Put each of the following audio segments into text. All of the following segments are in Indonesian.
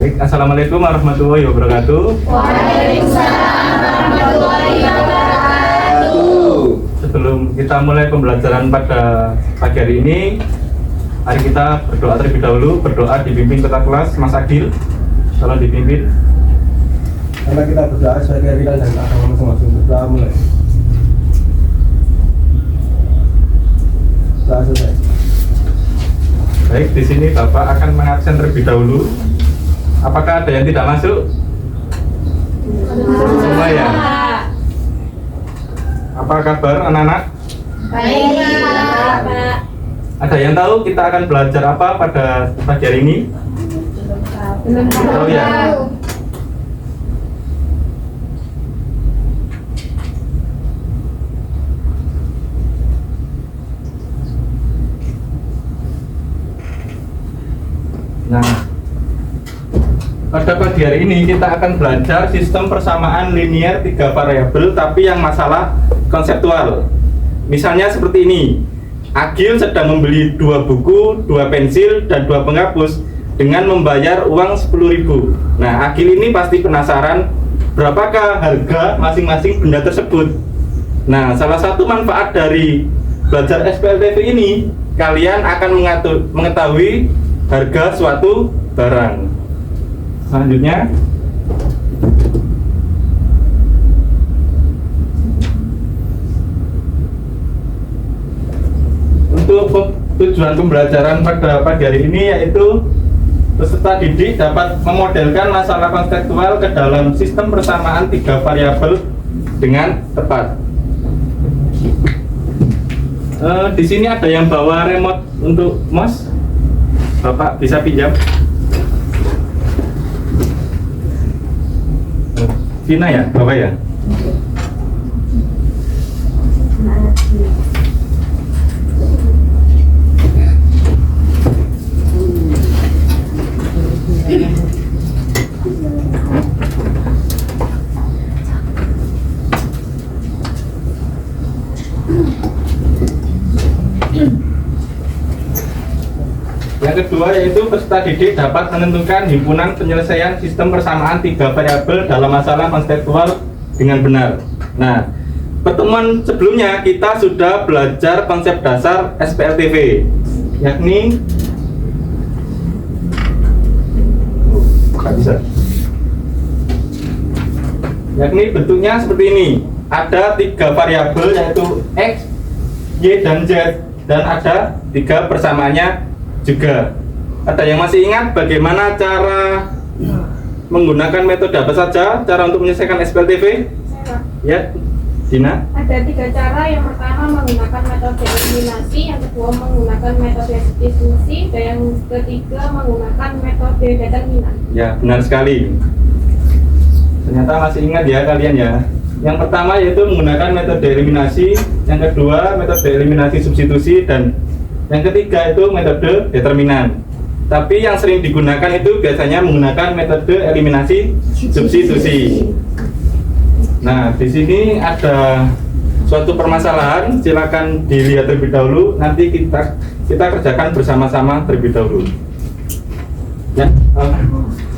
Baik, assalamualaikum warahmatullahi wabarakatuh. Waalaikumsalam warahmatullahi wabarakatuh. Sebelum kita mulai pembelajaran pada pagi hari ini, mari kita berdoa terlebih dahulu. Berdoa dipimpin ketua kelas Mas Agil. Tolong dipimpin. Karena kita berdoa sebagai ringan dan agama masing-masing. Berdoa mulai. Doa selesai. Baik, di sini Bapak akan mengabsen terlebih dahulu. Apakah ada yang tidak masuk? Semua ya? Apa kabar anak-anak? Baik, Pak. Ada yang tahu kita akan belajar apa pada pagi hari ini? Belum Tahu ya? Nah, pada pagi hari ini kita akan belajar sistem persamaan linear 3 variabel tapi yang masalah konseptual. Misalnya seperti ini. Agil sedang membeli 2 buku, 2 pensil, dan 2 penghapus dengan membayar uang 10.000. Nah, Agil ini pasti penasaran berapakah harga masing-masing benda tersebut. Nah, salah satu manfaat dari belajar SPLTV ini, kalian akan mengetahui harga suatu barang. Selanjutnya, untuk tujuan pembelajaran pada pagi hari ini yaitu peserta didik dapat memodelkan masalah konseptual ke dalam sistem persamaan 3 variabel dengan tepat. Di sini ada yang bawa remote untuk mouse. Bapak bisa pinjam? Vina ya, Bapak ya? Yang kedua yaitu peserta didik dapat menentukan himpunan penyelesaian sistem persamaan 3 variabel dalam masalah konseptual dengan benar. Nah, pertemuan sebelumnya kita sudah belajar konsep dasar SPLTV, yakni bentuknya seperti ini. Ada 3 variabel yaitu X, Y, dan Z, dan ada 3 persamaannya juga. Ada yang masih ingat bagaimana cara menggunakan metode apa saja cara untuk menyelesaikan SPLTV? Ya, Dina? Ada 3 cara. Yang pertama menggunakan metode eliminasi, yang kedua menggunakan metode substitusi, dan yang ketiga menggunakan metode determinan. Ya, benar sekali. Ternyata masih ingat ya kalian ya. Yang pertama yaitu menggunakan metode eliminasi, yang kedua metode eliminasi substitusi, dan yang ketiga itu metode determinan. Tapi yang sering digunakan itu biasanya menggunakan metode eliminasi substitusi. Nah, di sini ada suatu permasalahan, silakan dilihat terlebih dahulu. Nanti kita kerjakan bersama-sama terlebih dahulu. Ya,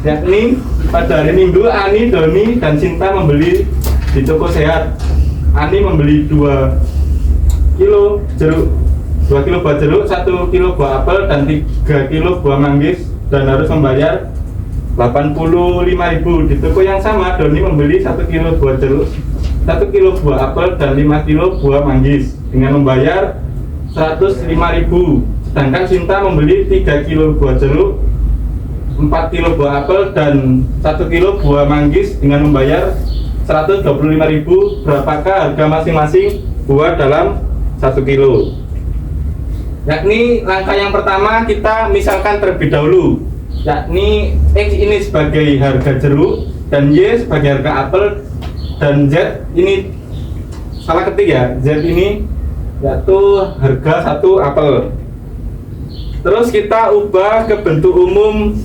yakni pada hari Minggu Ani, Doni, dan Cinta membeli di toko sehat. Ani membeli 2 kilo jeruk, 2 kilo buah jeruk, 1 kilo buah apel, dan 3 kilo buah manggis, dan harus membayar 85.000. Di toko yang sama, Doni membeli 1 kilo buah jeruk, 1 kilo buah apel, dan 5 kilo buah manggis dengan membayar 105.000. Sedangkan Cinta membeli 3 kilo buah jeruk, 4 kilo buah apel, dan 1 kilo buah manggis dengan membayar 125.000. Berapakah harga masing-masing buah dalam 1 kilo? Yakni langkah yang pertama kita misalkan terlebih dahulu, yakni X ini sebagai harga jeruk, dan Y sebagai harga apel, dan Z ini salah ketik ya, Z ini yaitu harga 1 apel. Terus kita ubah ke bentuk umum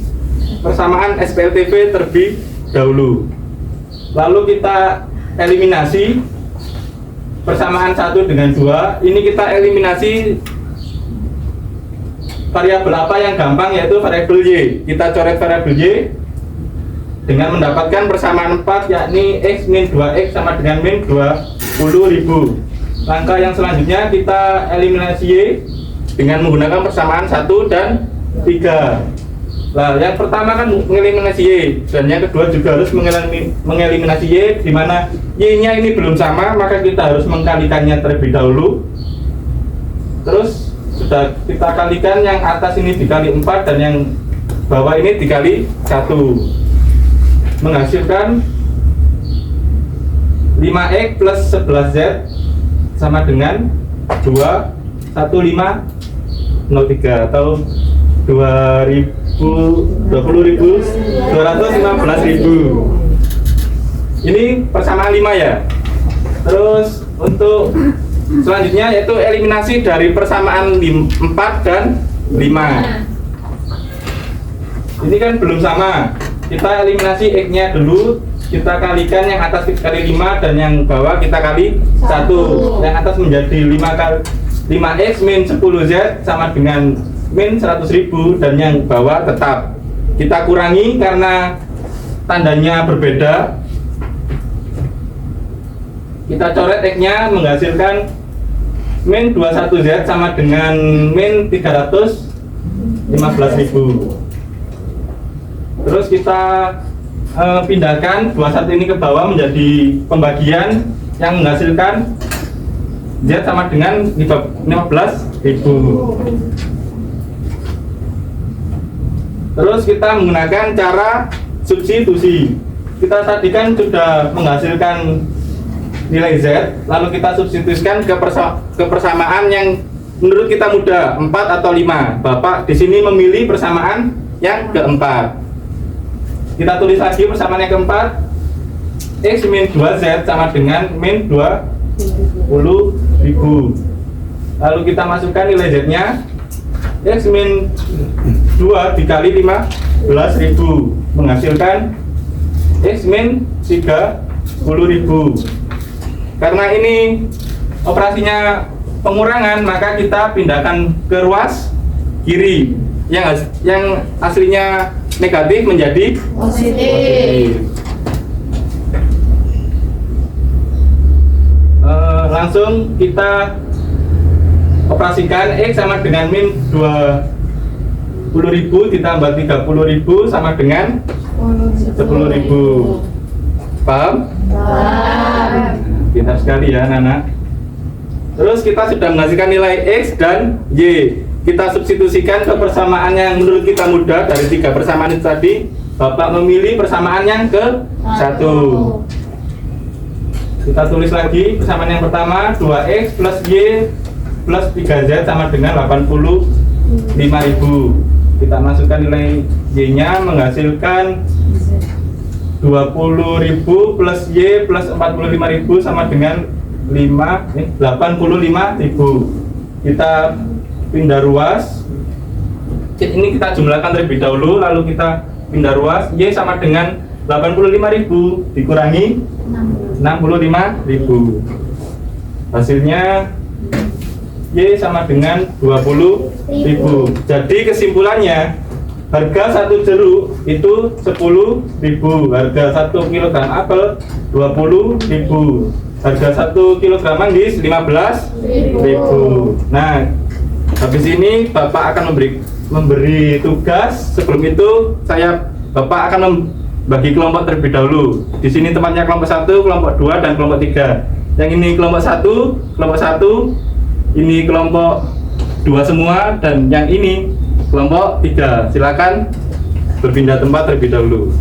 persamaan SPLTV terlebih dahulu. Lalu kita eliminasi persamaan 1 dengan 2. Ini kita eliminasi variabel apa yang gampang, yaitu variabel Y. Kita coret variabel Y. dengan mendapatkan persamaan 4 yakni X min 2X sama dengan min 20.000. Langkah yang selanjutnya kita eliminasi Y dengan menggunakan persamaan 1 dan 3. Nah, yang pertama kan mengeliminasi Y, dan yang kedua juga harus mengeliminasi Y, di mana Y-nya ini belum sama, maka kita harus mengkalikannya terlebih dahulu. Terus sudah kita kalikan, yang atas ini dikali 4 dan yang bawah ini dikali 1, menghasilkan 5X plus 11Z sama dengan 21503 atau 215.000. Ini persamaan 5 ya. Terus untuk selanjutnya yaitu eliminasi dari persamaan 4 dan 5. Ini kan belum sama. Kita eliminasi X-nya dulu, kita kalikan yang atas kali 5 dan yang bawah kita kali 1. Yang atas menjadi 5X min 10Z sama dengan min 100.000 dan yang bawah tetap. Kita kurangi karena tandanya berbeda. Kita coret X-nya menghasilkan min 21Z sama dengan min 315.000. Terus kita pindahkan 21 ini ke bawah menjadi pembagian yang menghasilkan Z sama dengan 15.000. Terus kita menggunakan cara substitusi. Kita tadi kan sudah menghasilkan nilai Z, lalu kita substitusikan ke persamaan yang menurut kita mudah, 4 atau 5. Bapak di sini memilih persamaan yang keempat. Kita tulis lagi persamaan yang keempat, X min 2Z sama dengan min 20.000. Lalu kita masukkan nilai Z-nya, X min 2 dikali 15.000 menghasilkan X min 30.000. Karena ini operasinya pengurangan, maka kita pindahkan ke ruas kiri yang aslinya negatif menjadi Positif. Langsung kita operasikan X sama dengan min 20.000 ditambah 30.000 sama dengan 10.000. Paham? Pintar sekali ya anak-anak. Terus kita sudah menghasilkan nilai X dan Y. Kita substitusikan ke persamaan yang menurut kita mudah dari 3 persamaan itu tadi. Bapak memilih persamaan yang ke 1. Kita tulis lagi persamaan yang pertama, 2X plus Y plus 3Z sama dengan 85.000. Kita masukkan nilai Y-nya menghasilkan 20.000 plus Y plus 45.000 sama dengan 85.000. Kita pindah ruas. Ini kita jumlahkan terlebih dahulu, lalu kita pindah ruas. Y sama dengan 85.000 dikurangi 65.000. Hasilnya Y sama dengan 20.000. Jadi kesimpulannya, harga 1 jeruk itu 10.000, harga 1 kg apel 20.000, harga 1 kg manggis 15.000. Nah, habis ini Bapak akan memberi tugas. Sebelum itu Bapak akan membagi kelompok terlebih dahulu. Di sini tempatnya kelompok 1, kelompok 2 dan kelompok 3. Yang ini kelompok 1, ini kelompok 2 semua, dan yang ini kelompok 3. Silakan berpindah tempat terlebih dahulu.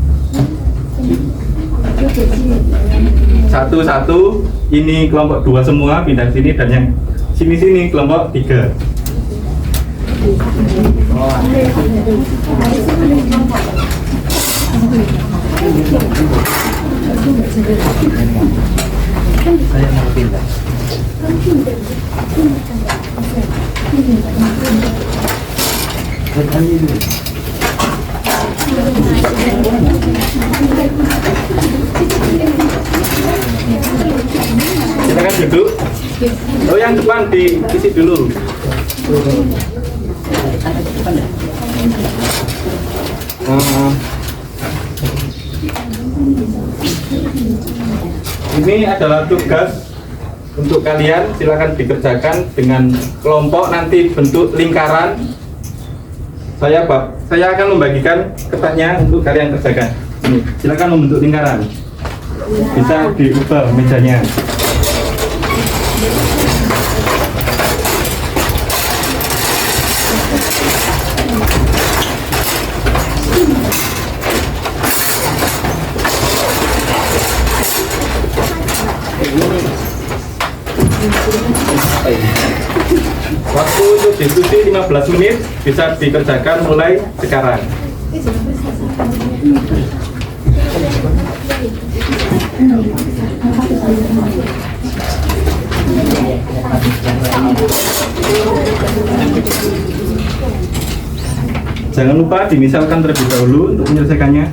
1, ini kelompok 2 semua pindah sini, dan yang sini kelompok 3. Saya mau pindah. Silakan duduk. Oh, yang depan diisi dulu. Ini adalah tugas untuk kalian, silakan dikerjakan dengan kelompok, nanti bentuk lingkaran. Saya akan membagikan kertasnya untuk kalian kerjakan. Ini, silakan membentuk lingkaran. Bisa diubah mejanya. Waktu untuk diskusi 15 menit, bisa dikerjakan mulai sekarang. Jangan lupa dimisalkan terlebih dahulu untuk menyelesaikannya.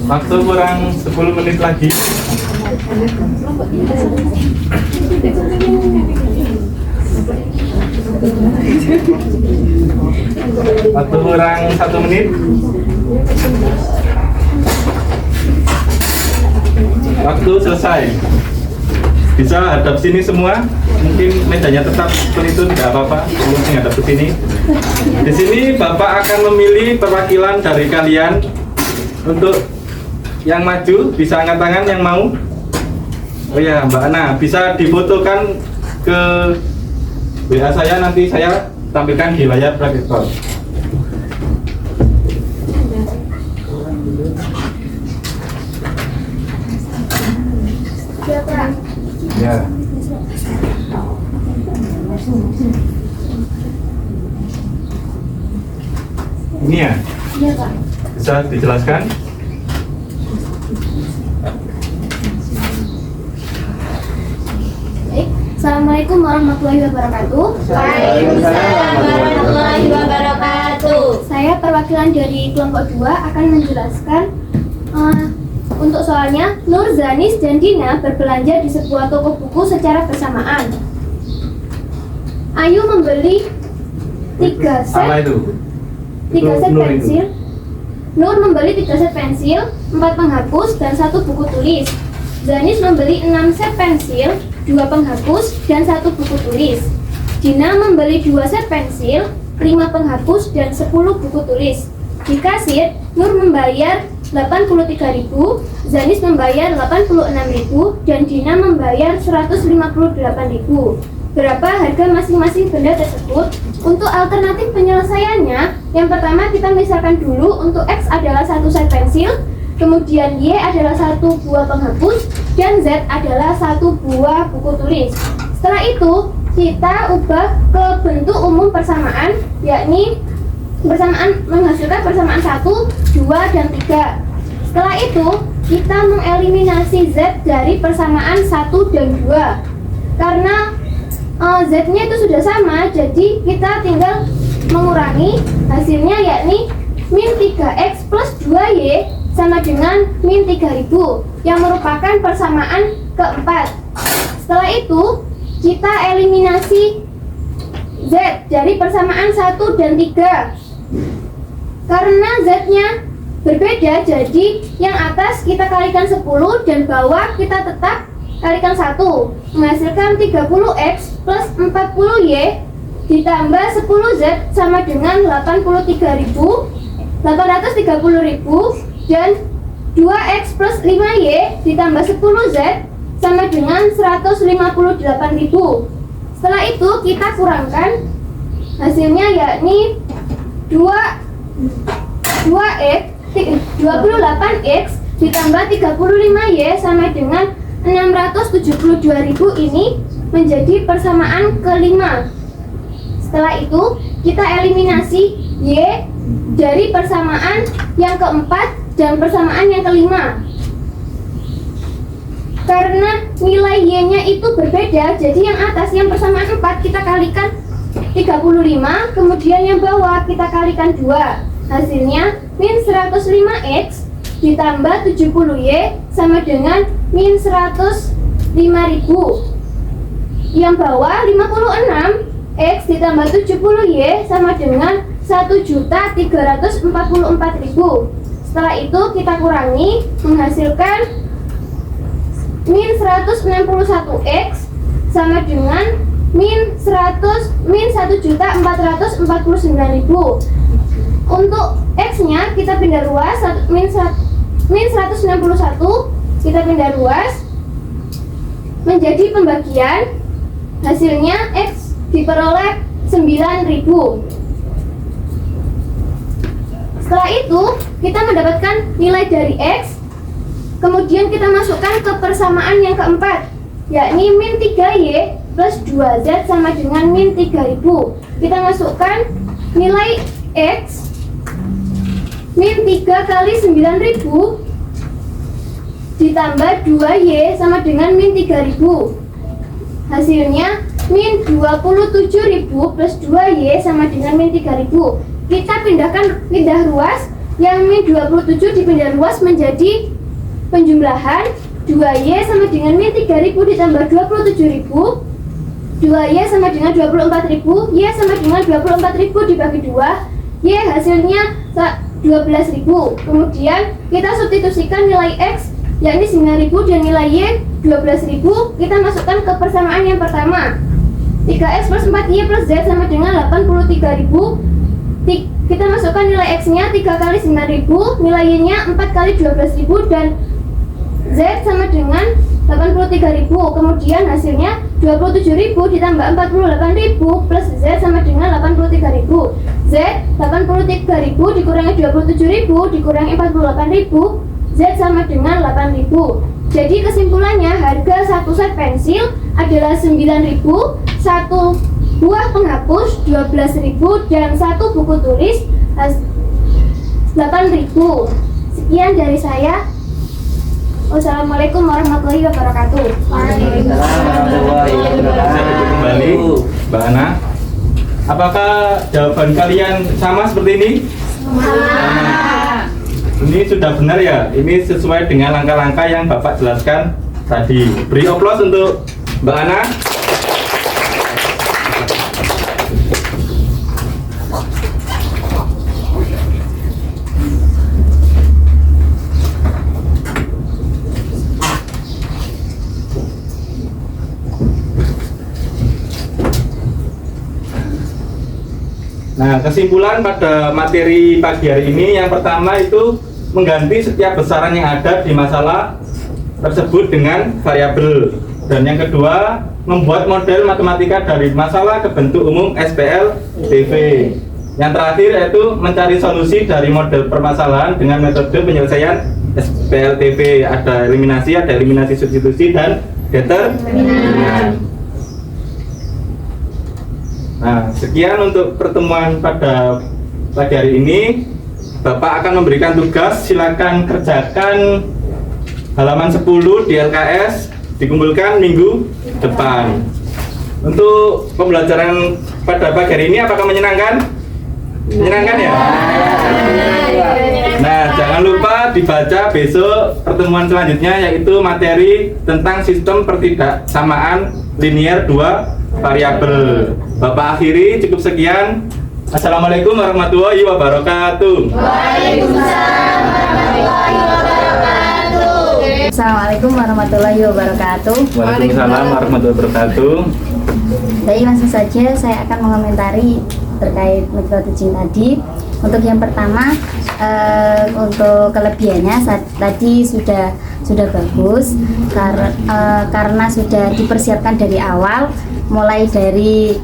Waktu kurang 10 menit lagi. Waktu kurang 1 menit. Waktu selesai. Bisa hadap sini semua. Mungkin mejanya tetap seperti itu, tidak apa-apa. Mungkin hadap ke sini. Di sini Bapak akan memilih perwakilan dari kalian untuk yang maju. Bisa angkat tangan yang mau. Oh ya, Mbak Ana, bisa difotokan ke WA saya, nanti saya tampilkan di layar proyektor. Ya. Ini ya? Iya, Pak. Bisa dijelaskan? Baik. Assalamualaikum warahmatullahi wabarakatuh. Waalaikumsalam warahmatullahi wabarakatuh. Saya perwakilan dari kelompok 2 akan menjelaskan untuk soalnya. Nur, Zanis, dan Dina berbelanja di sebuah toko buku secara bersamaan. Ayu membeli 3 set. Apa itu? 3 set Nur itu. pensil. Nur membeli 3 set pensil, 4 penghapus, dan 1 buku tulis. Zanis membeli 6 set pensil, 2 penghapus, dan 1 buku tulis. Dina membeli 2 set pensil, 5 penghapus, dan 10 buku tulis. Di kasir, Nur membayar 83.000, Zanis membayar 86.000, dan Dina membayar 158.000. Berapa harga masing-masing benda tersebut? Untuk alternatif penyelesaiannya, yang pertama kita misalkan dulu untuk X adalah 1 set pensil, kemudian Y adalah 1 buah penghapus, dan Z adalah 1 buah buku tulis. Setelah itu, kita ubah ke bentuk umum persamaan, yakni persamaan menghasilkan persamaan 1, 2, dan 3. Setelah itu, kita mengeliminasi Z dari persamaan 1 dan 2. Karena Z-nya itu sudah sama, jadi kita tinggal mengurangi, hasilnya yakni min 3X plus 2Y sama dengan min 3.000 yang merupakan persamaan keempat. Setelah itu, kita eliminasi Z dari persamaan 1 dan 3. Karena Z-nya berbeda, jadi yang atas kita kalikan 10 dan bawah kita tetap kalikan 1, menghasilkan 30X plus 40Y ditambah 10Z sama dengan 830.000 dan 2X plus 5Y ditambah 10Z sama dengan 158.000. Setelah itu kita kurangkan, hasilnya yakni 28X ditambah 35Y sama dengan 672.000. Ini menjadi persamaan kelima. Setelah itu kita eliminasi Y dari persamaan yang keempat dan persamaan yang kelima. Karena nilai Y-nya itu berbeda, jadi yang atas yang persamaan 4 kita kalikan 35, kemudian yang bawah kita kalikan 2. Hasilnya min 105X ditambah 70Y sama dengan min 105.000. Yang bawah 56X ditambah 70Y sama dengan 1.344.000. Setelah itu kita kurangi, menghasilkan min 161X sama dengan min 1.449.000. Untuk X-nya kita pindah ruas, min 161 kita pindah ruas menjadi pembagian. Hasilnya X diperoleh 9.000. Setelah itu kita mendapatkan nilai dari X. Kemudian kita masukkan ke persamaan yang keempat, yakni min 3Y plus 2Z sama dengan min 3.000. Kita masukkan nilai X min 3 kali 9.000 ditambah 2Y sama dengan min 3.000. Hasilnya min 27.000 plus 2Y sama dengan min 3.000. Kita pindah ruas, yang min 27 dipindah ruas menjadi penjumlahan 2Y sama dengan min 3.000 ditambah 27.000. 2Y sama dengan 24.000, Y sama dengan 24.000 dibagi 2, Y hasilnya 12.000. Kemudian kita substitusikan nilai X, yakni 9.000, dan nilai Y 12.000. Kita masukkan ke persamaan yang pertama, 3X plus 4Y plus Z sama dengan 83.000. Kita masukkan nilai X-nya 3 kali 9.000, nilai Y-nya 4 kali 12.000, dan Z sama dengan 83.000. Kemudian hasilnya 27.000 ditambah 48.000 plus Z sama dengan 83.000. Z 83.000 dikurangi 27.000 dikurangi 48.000, Z sama dengan 8.000. Jadi kesimpulannya, harga satu set pensil adalah 9.000, satu buah penghapus 12.000, dan satu buku tulis 8.000. Sekian dari saya. Wassalamualaikum warahmatullahi wabarakatuh. Kembali, Mbak Ana. Apakah jawaban kalian sama seperti ini? Ini sudah benar ya? Ini sesuai dengan langkah-langkah yang Bapak jelaskan tadi. Beri aplaus untuk Mbak Ana. Nah, kesimpulan pada materi pagi hari ini, yang pertama itu mengganti setiap besaran yang ada di masalah tersebut dengan variabel. Dan yang kedua, membuat model matematika dari masalah ke bentuk umum SPL-TV. Yang terakhir yaitu mencari solusi dari model permasalahan dengan metode penyelesaian SPL-TV. Ada eliminasi substitusi, dan determinan. Nah, sekian untuk pertemuan pada pagi hari ini. Bapak akan memberikan tugas, silakan kerjakan halaman 10 di LKS, dikumpulkan minggu depan. Untuk pembelajaran pada pagi hari ini, apakah menyenangkan? Menyenangkan ya? Nah, jangan lupa dibaca besok pertemuan selanjutnya, yaitu materi tentang sistem pertidaksamaan linier 2 variabel. Bapak akhiri, cukup sekian. Assalamualaikum warahmatullahi wabarakatuh. Waalaikumsalam warahmatullahi wabarakatuh. Assalamualaikum warahmatullahi wabarakatuh. Waalaikumsalam warahmatullahi wabarakatuh. Baik, langsung saja saya akan mengomentari terkait metode Jin tadi. Untuk yang pertama, untuk kelebihannya tadi sudah bagus karena sudah dipersiapkan dari awal, mulai dari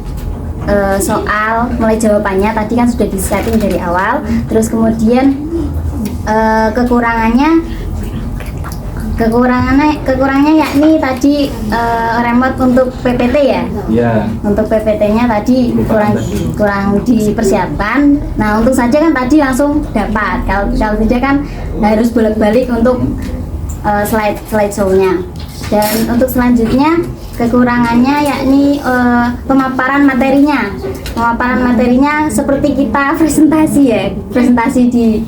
soal, mulai jawabannya tadi kan sudah disetting dari awal. Terus kemudian kekurangannya yakni tadi remote untuk PPT ya. Ya. Untuk PPT-nya tadi kurang dipersiapkan. Nah, untung saja kan tadi langsung dapat. Kalau tidak kan harus bolak-balik untuk slide show-nya. Dan untuk selanjutnya kekurangannya yakni pemaparan materinya seperti kita presentasi di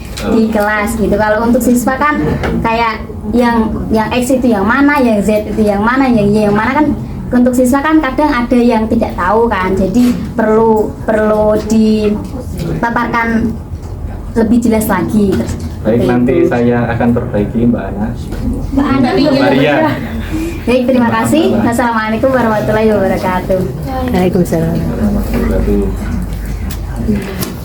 kelas gitu. Kalau untuk siswa kan kayak yang X itu yang mana, yang Z itu yang mana, yang Y yang mana kan. Untuk siswa kan kadang ada yang tidak tahu kan, jadi perlu dipaparkan lebih jelas lagi. Baik, nanti saya akan perbaiki Mbak Ana. Maria. Baik, terima kasih. Wassalamualaikum warahmatullahi wabarakatuh. Waalaikumsalam.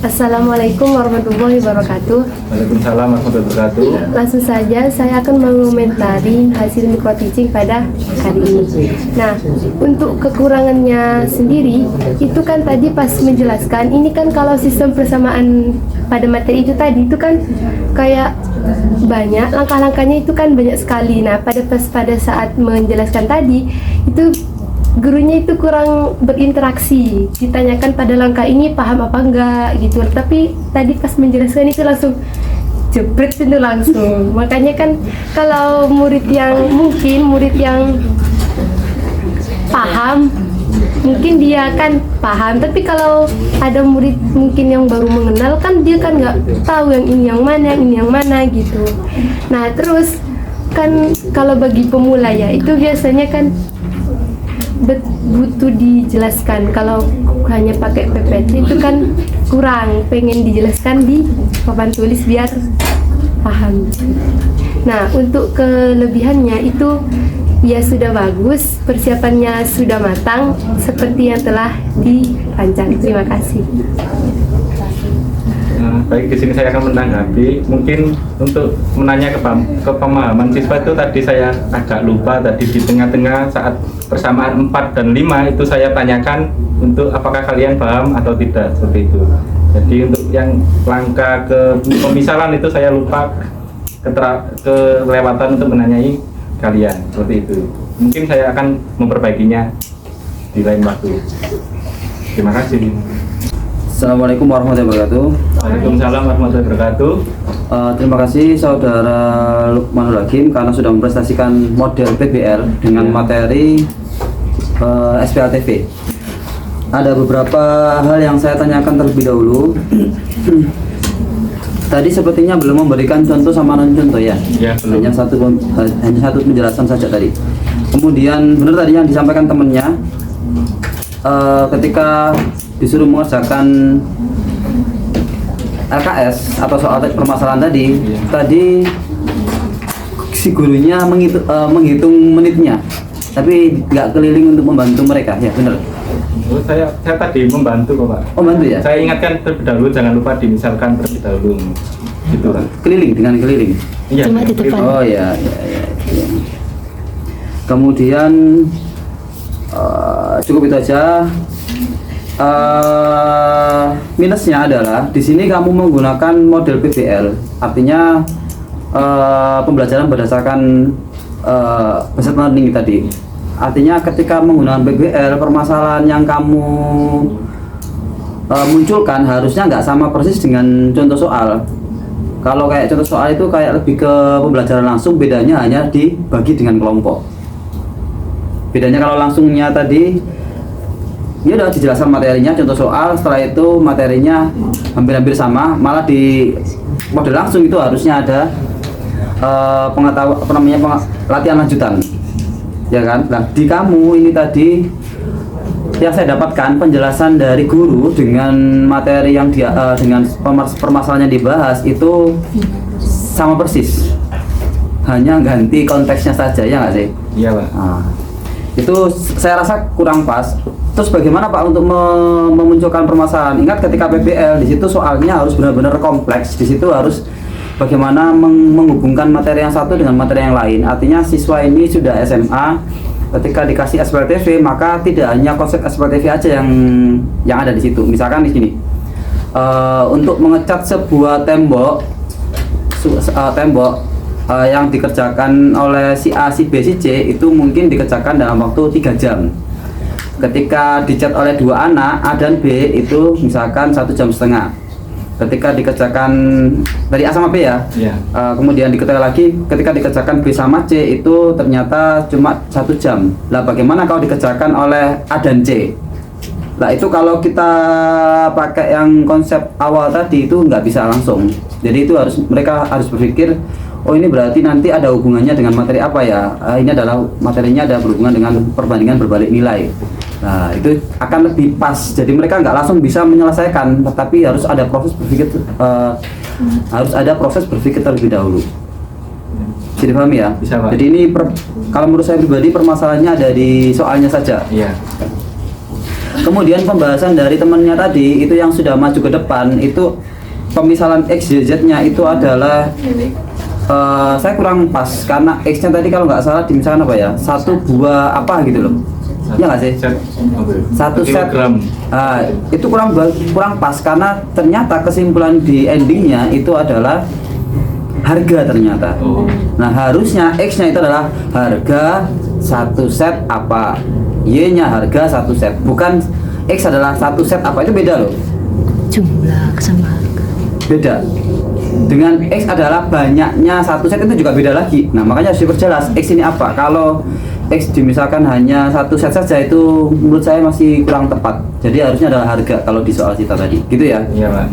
Assalamualaikum warahmatullahi wabarakatuh. Waalaikumsalam warahmatullahi wabarakatuh. Langsung saja saya akan mengomentari hasil micro teaching pada hari ini. Nah, untuk kekurangannya sendiri itu kan tadi pas menjelaskan ini kan kalau sistem persamaan pada materi itu tadi itu kan kayak banyak langkah-langkahnya itu kan banyak sekali. Nah, pada saat menjelaskan tadi itu gurunya itu kurang berinteraksi, ditanyakan pada langkah ini paham apa enggak gitu, tapi tadi pas menjelaskan itu langsung jebret itu langsung. Makanya kan kalau murid yang paham mungkin dia kan paham, tapi kalau ada murid mungkin yang baru mengenal kan dia kan nggak tahu yang ini yang mana gitu. Nah terus kan kalau bagi pemula ya itu biasanya kan butuh dijelaskan. Kalau hanya pakai PPT itu kan kurang, pengen dijelaskan di papan tulis biar paham. Nah untuk kelebihannya itu ya sudah bagus, persiapannya sudah matang seperti yang telah dirancang. Terima kasih. Baik, di sini saya akan menanggapi. Mungkin untuk menanya ke pemahaman siswa itu tadi saya agak lupa tadi di tengah-tengah saat persamaan 4 dan 5 itu saya tanyakan untuk apakah kalian paham atau tidak, seperti itu. Jadi untuk yang langkah ke pemisalan itu saya lupa kelewatan untuk menanyai kalian, seperti itu. Mungkin saya akan memperbaikinya di lain waktu. Terima kasih. Assalamualaikum warahmatullahi wabarakatuh. Waalaikumsalam warahmatullahi wabarakatuh. Terima kasih Saudara Lukmanul Hakim karena sudah mempresentasikan model PBL dengan materi SPLTV. Ada beberapa hal yang saya tanyakan terlebih dahulu. Tadi sepertinya belum memberikan contoh sama non contoh ya. Ya, belum. Hanya satu penjelasan saja tadi. Kemudian benar tadi yang disampaikan temannya, ketika disuruh mengerjakan LKS atau soal permasalahan tadi, si gurunya menghitung menitnya, tapi nggak keliling untuk membantu mereka, ya benar. Oh, saya tadi membantu kok Pak. Oh bantu ya? Saya ingatkan terlebih dahulu, jangan lupa dimisalkan terlebih dahulu. Gitu kan? Keliling dengan keliling. Iya. Cuma di depan. Oh ya. Kemudian cukup itu aja. Minusnya adalah di sini kamu menggunakan model PBL, artinya pembelajaran berdasarkan peserta learning tadi. Artinya ketika menggunakan PBL, permasalahan yang kamu munculkan harusnya nggak sama persis dengan contoh soal. Kalau kayak contoh soal itu kayak lebih ke pembelajaran langsung, bedanya hanya dibagi dengan kelompok. Bedanya kalau langsungnya tadi ya udah dijelaskan materinya, contoh soal, setelah itu materinya hampir-hampir sama, malah di model langsung itu harusnya ada latihan lanjutan, ya kan? Nah di kamu ini tadi yang saya dapatkan penjelasan dari guru dengan materi yang dengan permasalahan yang dibahas itu sama persis, hanya ganti konteksnya saja, ya nggak sih? Iya Pak. Nah, itu saya rasa kurang pas. Terus bagaimana Pak untuk memunculkan permasalahan? Ingat ketika PBL di situ soalnya harus benar-benar kompleks. Di situ harus bagaimana menghubungkan materi yang satu dengan materi yang lain. Artinya siswa ini sudah SMA, ketika dikasih SPLTV maka tidak hanya konsep SPLTV aja yang ada di situ. Misalkan di sini untuk mengecat sebuah tembok yang dikerjakan oleh si A, si B, si C itu mungkin dikerjakan dalam waktu 3 jam. Ketika dicat oleh 2 anak A dan B itu misalkan 1,5 jam. ketika dikerjakan dari A sama B ya. Iya. Kemudian diketahui lagi ketika dikerjakan B sama C itu ternyata cuma 1 jam. Lah bagaimana kalau dikerjakan oleh A dan C? Nah itu kalau kita pakai yang konsep awal tadi itu nggak bisa langsung. Jadi itu mereka harus berpikir, oh ini berarti nanti ada hubungannya dengan materi apa ya? Ini adalah materinya ada berhubungan dengan perbandingan berbalik nilai. Nah itu akan lebih pas. Jadi mereka nggak langsung bisa menyelesaikan, tetapi harus ada proses berpikir terlebih dahulu. Bisa dipahami ya? Bisa, Pak. Jadi ini kalau menurut saya pribadi permasalahannya ada di soalnya saja. Iya. Kemudian pembahasan dari temannya tadi itu yang sudah maju ke depan itu pemisalan X, Y, Z-nya itu adalah saya kurang pas karena X-nya tadi kalau nggak salah dimisalkan apa ya, 1 buah apa gitu loh. Ya nggak sih? Satu set. Itu kurang pas karena ternyata kesimpulan di endingnya itu adalah harga ternyata. Nah harusnya X-nya itu adalah harga 1 set apa, Y-nya harga 1 set, bukan X adalah 1 set apa, itu beda loh. Jumlah sama harga. Beda. Dengan X adalah banyaknya 1 set itu juga beda lagi. Nah makanya harus diperjelas X ini apa. Kalau X dimisalkan hanya 1 set saja itu menurut saya masih kurang tepat. Jadi harusnya adalah harga kalau di soal kita tadi, gitu ya. Iya, Pak.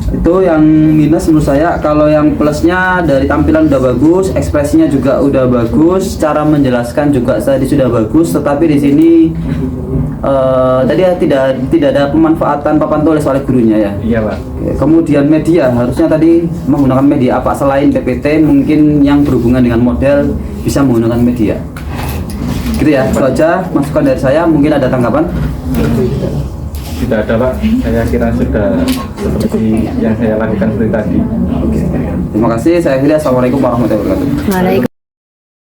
Itu yang minus menurut saya. Kalau yang plusnya dari tampilan udah bagus, ekspresinya juga udah bagus, cara menjelaskan juga tadi sudah bagus, tetapi di sini tadi ya tidak ada pemanfaatan papan tulis oleh gurunya ya. Iya, Pak. Kemudian media harusnya tadi menggunakan media apa selain PPT, mungkin yang berhubungan dengan model bisa menggunakan media. Gitu ya. Itu aja masukan dari saya. Mungkin ada tanggapan? Tidak ada, Pak. Saya kira sudah seperti yang saya lakukan seperti tadi. Oke. Terima kasih. Saya akhiri. Assalamualaikum warahmatullahi wabarakatuh. Waalaikumsalam.